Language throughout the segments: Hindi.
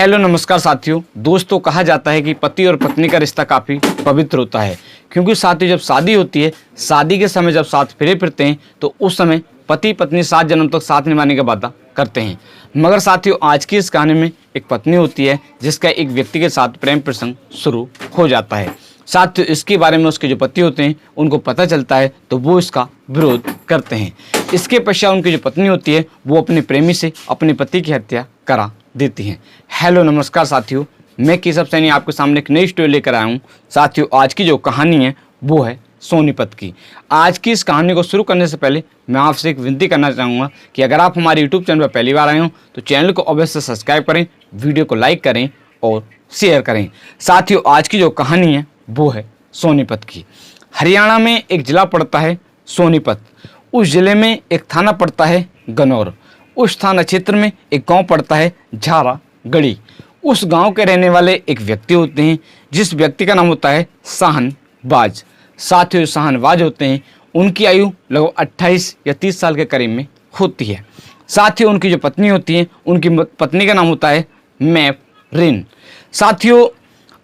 हेलो नमस्कार साथियों। दोस्तों, कहा जाता है कि पति और पत्नी का रिश्ता काफ़ी पवित्र होता है, क्योंकि साथियों जब शादी होती है, शादी के समय जब साथ फिरे फिरते हैं तो उस समय पति पत्नी 7 जन्म तक साथ निभाने का वादा करते हैं। मगर साथियों, आज की इस कहानी में एक पत्नी होती है जिसका एक व्यक्ति के साथ प्रेम प्रसंग शुरू हो जाता है। साथियों, इसके बारे में उसके जो पति होते हैं उनको पता चलता है तो वो इसका विरोध करते हैं। इसके पश्चात उनकी जो पत्नी होती है वो अपने प्रेमी से अपने पति की हत्या करा देती हैं। हेलो नमस्कार साथियों, मैं केशव सैनी आपके सामने एक नई स्टोरी लेकर आया हूँ। साथियों, आज की जो कहानी है वो है सोनीपत की। आज की इस कहानी को शुरू करने से पहले मैं आपसे एक विनती करना चाहूँगा कि अगर आप हमारे यूट्यूब चैनल पर पहली बार आए हो तो चैनल को अवश्य सब्सक्राइब करें, वीडियो को लाइक करें और शेयर करें। साथियों, आज की जो कहानी है वो है सोनीपत की। हरियाणा में एक ज़िला पड़ता है सोनीपत, उस ज़िले में एक थाना पड़ता है गनौर, उस थाना क्षेत्र में एक गांव पड़ता है झारागढ़ी। उस गांव के रहने वाले एक व्यक्ति होते हैं जिस व्यक्ति का नाम होता है शाहनवाज। साथियों, शाहनवाज होते हैं, उनकी आयु लगभग 28 या 30 साल के करीब में होती है। साथियों, उनकी जो पत्नी होती है, उनकी पत्नी का नाम होता है मैफरिन। साथियों,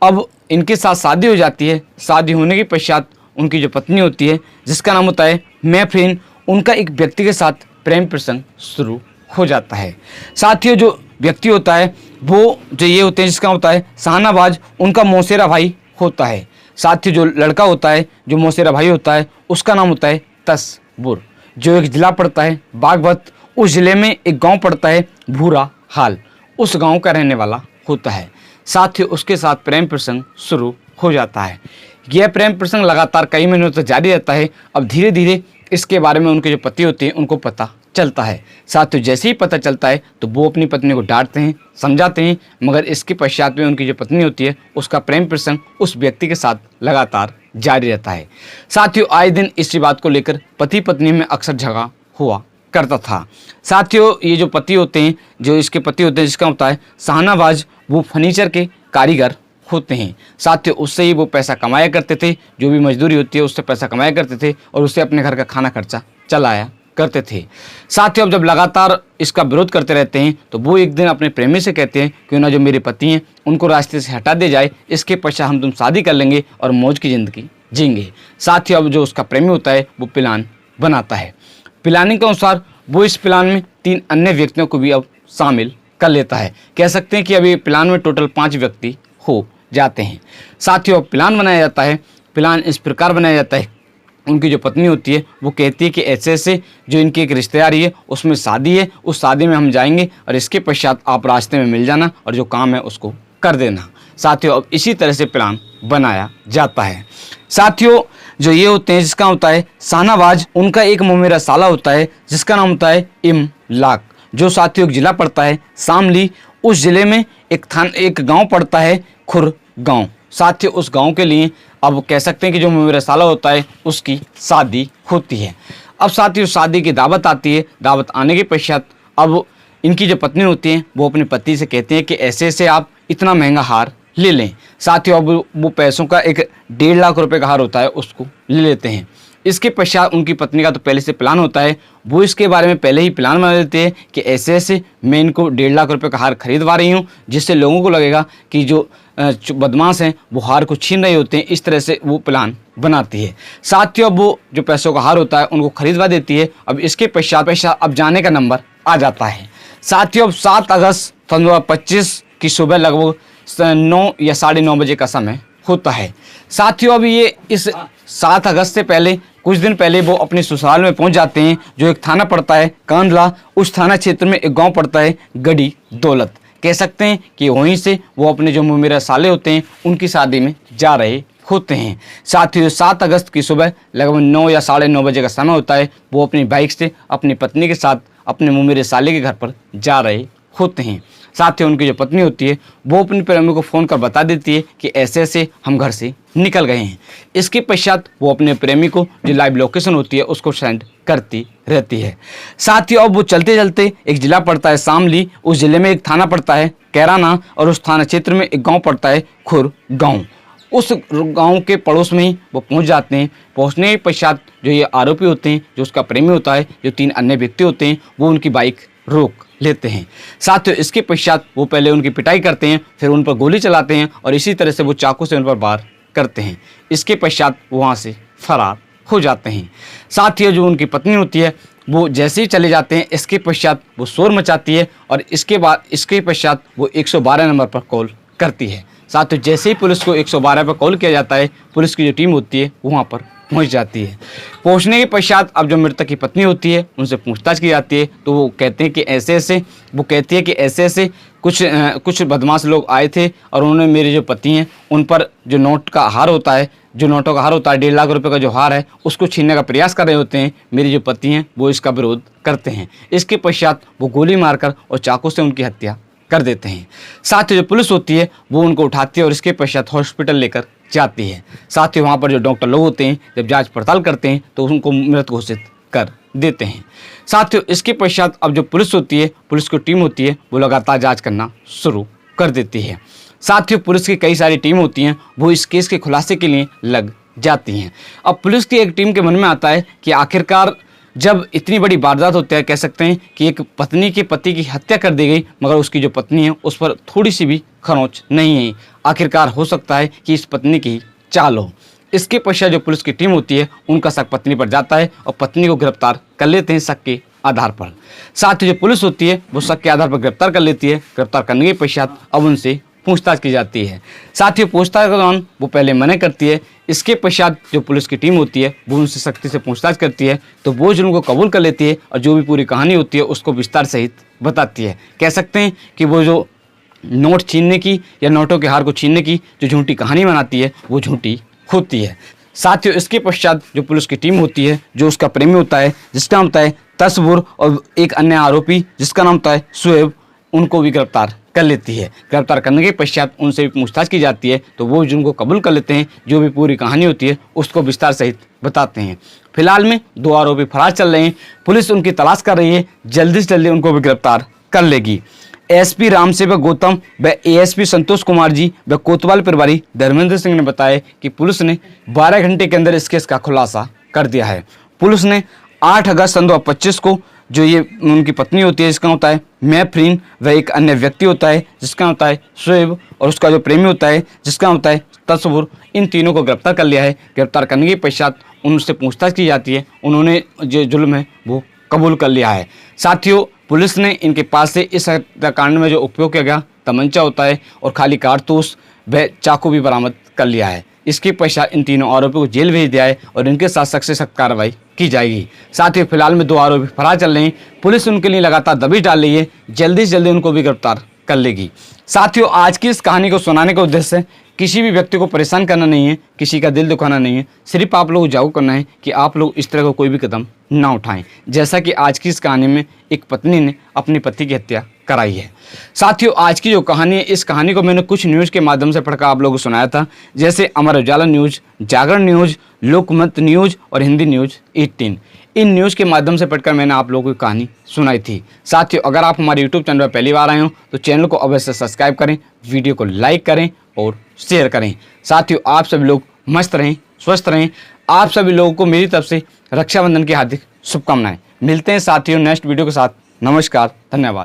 अब इनके साथ शादी हो जाती है। शादी होने के पश्चात उनकी जो पत्नी होती है जिसका नाम होता है मैफरिन, उनका एक व्यक्ति के साथ प्रेम प्रसंग शुरू हो जाता है। साथियों, जो व्यक्ति होता है वो जो ये होते हैं जिसका होता है शाहनवाज, उनका मौसेरा भाई होता है। साथियों, जो लड़का होता है जो मौसेरा भाई होता है उसका नाम होता है तस्बुर, जो एक ज़िला पड़ता है बागपत। उस ज़िले में एक गांव पड़ता है भूरा हाल, उस गांव का रहने वाला होता है। साथियों, उसके साथ प्रेम प्रसंग शुरू हो जाता है। यह प्रेम प्रसंग लगातार कई महीनों तक जारी रहता है। अब धीरे धीरे इसके बारे में उनके जो पति होते हैं उनको पता चलता है। साथियों, जैसे ही पता चलता है तो वो अपनी पत्नी को डांटते हैं, समझाते हैं, मगर इसके पश्चात में उनकी जो पत्नी होती है उसका प्रेम प्रसंग उस व्यक्ति के साथ लगातार जारी रहता है। साथियों, आए दिन इसी बात को लेकर पति पत्नी में अक्सर झगड़ा हुआ करता था। साथियों, ये जो पति होते हैं, जो इसके पति होते हैं जिसका होता है शाहनवाज, वो फर्नीचर के कारीगर होते हैं। साथियों, उससे ही वो पैसा कमाया करते थे, जो भी मजदूरी होती है उससे पैसा कमाया करते थे और उससे अपने घर का खाना खर्चा चलाया करते थे। साथियों, अब जब लगातार इसका विरोध करते रहते हैं तो वो एक दिन अपने प्रेमी से कहते हैं कि ना जो मेरे पति हैं उनको रास्ते से हटा दे जाए, इसके पश्चात हम तुम शादी कर लेंगे और मौज की ज़िंदगी जीएंगे। साथियों, अब जो उसका प्रेमी होता है वो प्लान बनाता है। प्लानिंग के अनुसार वो इस प्लान में 3 अन्य व्यक्तियों को भी अब शामिल कर लेता है। कह सकते हैं कि अभी प्लान में टोटल 5 व्यक्ति हो जाते हैं। साथियों, प्लान बनाया जाता है। प्लान इस प्रकार बनाया जाता है, उनकी जो पत्नी होती है वो कहती है कि ऐसे ऐसे जो इनकी एक रिश्तेदारी है उसमें शादी है, उस शादी में हम जाएंगे और इसके पश्चात आप रास्ते में मिल जाना और जो काम है उसको कर देना। साथियों, अब इसी तरह से प्लान बनाया जाता है। साथियों, जो ये होते हैं जिसका होता है शाहनवाज, उनका एक ममेरा साला होता है जिसका नाम होता है इमलाक, जो साथियों एक जिला पड़ता है शामली। उस जिले में एक गाँव पड़ता है खुर गाँव। साथियों, उस गांव के लिए अब कह सकते हैं कि जो मेरा साला होता है उसकी शादी होती है। अब साथियों, शादी की दावत आती है। दावत आने के पश्चात अब इनकी जो पत्नी होती है वो अपने पति से कहते हैं कि ऐसे ऐसे आप इतना महंगा हार ले लें। साथियों, अब वो पैसों का एक 1.5 लाख रुपए का हार होता है उसको ले लेते हैं। इसके पश्चात उनकी पत्नी का तो पहले से प्लान होता है, वो इसके बारे में पहले ही प्लान बना लेते हैं कि ऐसे ऐसे मैं इनको 1.5 लाख रुपए का हार खरीदवा रही हूँ, जिससे लोगों को लगेगा कि जो बदमाश हैं वो हार को छीन रहे होते हैं। इस तरह से वो प्लान बनाती है। साथियों, अब वो जो पैसों का हार होता है उनको खरीदवा देती है। अब इसके पश्चात अब जाने का नंबर आ जाता है। साथियों, अब 7 अगस्त 2025 की सुबह लगभग 9 या 9:30 बजे का समय होता है। साथियों, अब ये इस 7 अगस्त से पहले कुछ दिन पहले वो अपने ससुराल में पहुंच जाते हैं, जो एक थाना पड़ता है कांदला। उस थाना क्षेत्र में एक गांव पड़ता है गड़ी दौलत। कह सकते हैं कि वहीं से वो अपने जो मेरा साले होते हैं उनकी शादी में जा रहे होते हैं। साथियों, 7 अगस्त की सुबह लगभग 9 या 9:30 बजे का समय होता है। वो अपनी बाइक से अपनी पत्नी के साथ अपने मेरे साले के घर पर जा रहे होते हैं। साथियों, उनकी जो पत्नी होती है वो अपने प्रेमी को फ़ोन कर बता देती है कि ऐसे ऐसे हम घर से निकल गए हैं। इसके पश्चात वो अपने प्रेमी को जो लाइव लोकेशन होती है उसको सेंड करती रहती है। साथियों, अब वो चलते चलते एक ज़िला पड़ता है शामली, उस ज़िले में एक थाना पड़ता है कैराना और उस थाना क्षेत्र में एक गांव पड़ता है खुर गांव। उस गांव के पड़ोस में ही वो पहुंच जाते हैं। पहुंचने के पश्चात जो ये आरोपी होते हैं, जो उसका प्रेमी होता है, जो 3 अन्य व्यक्ति होते हैं, वो उनकी बाइक रोक लेते हैं। साथियों इसके पश्चात वो पहले उनकी पिटाई करते हैं, फिर उन पर गोली चलाते हैं और इसी तरह से वो चाकू से उन पर वार करते हैं। इसके पश्चात वो वहाँ से फरार हो जाते हैं। साथियों जो उनकी पत्नी होती है वो जैसे ही चले जाते हैं, इसके पश्चात वो शोर मचाती है और इसके पश्चात वो 112 नंबर पर कॉल करती है। साथियों जैसे ही पुलिस को 112 पर कॉल किया जाता है, पुलिस की जो टीम होती है वो वहाँ पर पहुँच जाती है। पहुँचने के पश्चात अब जो मृतक की पत्नी होती है उनसे पूछताछ की जाती है, तो वो कहते हैं कि ऐसे ऐसे कुछ बदमाश लोग आए थे और उन्होंने मेरे जो पति हैं उन पर जो नोटों का हार होता है 1.5 लाख रुपए का जो हार है उसको छीनने का प्रयास कर रहे होते हैं। मेरी जो पति हैं वो इसका विरोध करते हैं। इसके पश्चात वो गोली मारकर और चाकू से उनकी हत्या कर देते हैं। साथ ही जो पुलिस होती है वो उनको उठाती है और इसके पश्चात हॉस्पिटल लेकर जाती है। साथ ही वहाँ पर जो डॉक्टर लोग होते हैं जब जांच पड़ताल करते हैं तो उनको मृत घोषित कर देते हैं। साथियों इसके पश्चात अब जो पुलिस होती है, पुलिस की टीम होती है वो लगातार जांच करना शुरू कर देती है। साथियों पुलिस की कई सारी टीम होती हैं, वो इस केस के खुलासे के लिए लग जाती हैं। अब पुलिस की एक टीम के मन में आता है कि आखिरकार जब इतनी बड़ी वारदात होती है, कह सकते हैं कि एक पत्नी के पति की हत्या कर दी गई, मगर उसकी जो पत्नी है उस पर थोड़ी सी भी खरोंच नहीं है। आखिरकार हो सकता है कि इस पत्नी की चाल हो। इसके पश्चात जो पुलिस की टीम होती है उनका शक पत्नी पर जाता है और पत्नी को गिरफ्तार कर लेते हैं शक के आधार पर। साथ ही जो पुलिस होती है वो शक के आधार पर गिरफ्तार कर लेती है। गिरफ्तार करने के पश्चात अब उनसे पूछताछ की जाती है। साथ ही पूछताछ के दौरान वो पहले मना करती है। इसके पश्चात जो पुलिस की टीम होती है वो उनसे सख्ती से पूछताछ करती है, तो वो जुर्म को कबूल कर लेती है और जो भी पूरी कहानी होती है उसको विस्तार सहित बताती है। कह सकते हैं कि वो जो नोट छीनने की या नोटों के हार को छीनने की जो झूठी कहानी बनाती है वो झूठी होती है। साथियों इसके पश्चात जो पुलिस की टीम होती है, जो उसका प्रेमी होता है जिसका नाम होता है तस्वुर और एक अन्य आरोपी जिसका नाम होता है शुएब, उनको भी गिरफ्तार कर लेती है। गिरफ्तार करने के पश्चात उनसे भी पूछताछ की जाती है, तो वो जुर्म को कबूल कर लेते हैं। जो भी पूरी कहानी होती है उसको विस्तार सहित बताते हैं। फिलहाल में 2 आरोपी फरार चल रहे हैं। पुलिस उनकी तलाश कर रही है, जल्दी से जल्दी उनको भी गिरफ्तार कर लेगी। एसपी रामसेवक गौतम व एएसपी संतोष कुमार जी व कोतवाल प्रभारी धर्मेंद्र सिंह ने बताया कि पुलिस ने 12 घंटे के अंदर इस केस का खुलासा कर दिया है। पुलिस ने 8 अगस्त सन 2025 को जो ये उनकी पत्नी होती है जिसका होता है मैफरीन व एक अन्य व्यक्ति होता है जिसका होता है शुएब और उसका जो प्रेमी होता है जिसका होता है तस्वुर, इन तीनों को गिरफ्तार कर लिया है। गिरफ्तार करने के पश्चात उनसे पूछताछ की जाती है। उन्होंने जो जुल्म है वो कबूल कर लिया है। साथियों पुलिस ने इनके पास से इस हत्याकांड में जो उपयोग किया गया तमंचा होता है और खाली कारतूस व चाकू भी बरामद कर लिया है। इसके पश्चात इन तीनों आरोपियों को जेल भेज दिया है और इनके साथ सख्त से सख्त कार्रवाई की जाएगी। साथ ही फिलहाल में 2 आरोपी फरार चल रहे हैं। पुलिस उनके लिए लगातार दबिश डाल रही है, जल्दी से जल्दी उनको भी गिरफ्तार कर लेगी। साथियों आज की इस कहानी को सुनाने का उद्देश्य किसी भी व्यक्ति को परेशान करना नहीं है, किसी का दिल दुखाना नहीं है, सिर्फ आप लोगों को जागरूक करना है कि आप लोग इस तरह का कोई भी कदम ना उठाएं, जैसा कि आज की इस कहानी में एक पत्नी ने अपनी पति की हत्या कराई है। साथियों आज की जो कहानी है, इस कहानी को मैंने कुछ न्यूज़ के माध्यम से पढ़कर आप लोगों को सुनाया था, जैसे अमर उजाला न्यूज़, जागरण न्यूज़, लोकमत न्यूज़ और हिंदी न्यूज़ 18। इन न्यूज़ के माध्यम से पढ़कर मैंने आप लोगों की कहानी सुनाई थी। साथियों अगर आप हमारे यूट्यूब चैनल पर पहली बार आए हो तो चैनल को अवश्य सब्सक्राइब करें, वीडियो को लाइक करें और शेयर करें। साथियों आप सभी लोग मस्त रहें, स्वस्थ रहें। आप सभी लोगों को मेरी तरफ से रक्षाबंधन की हार्दिक शुभकामनाएं। मिलते हैं साथियों नेक्स्ट वीडियो के साथ। नमस्कार, धन्यवाद।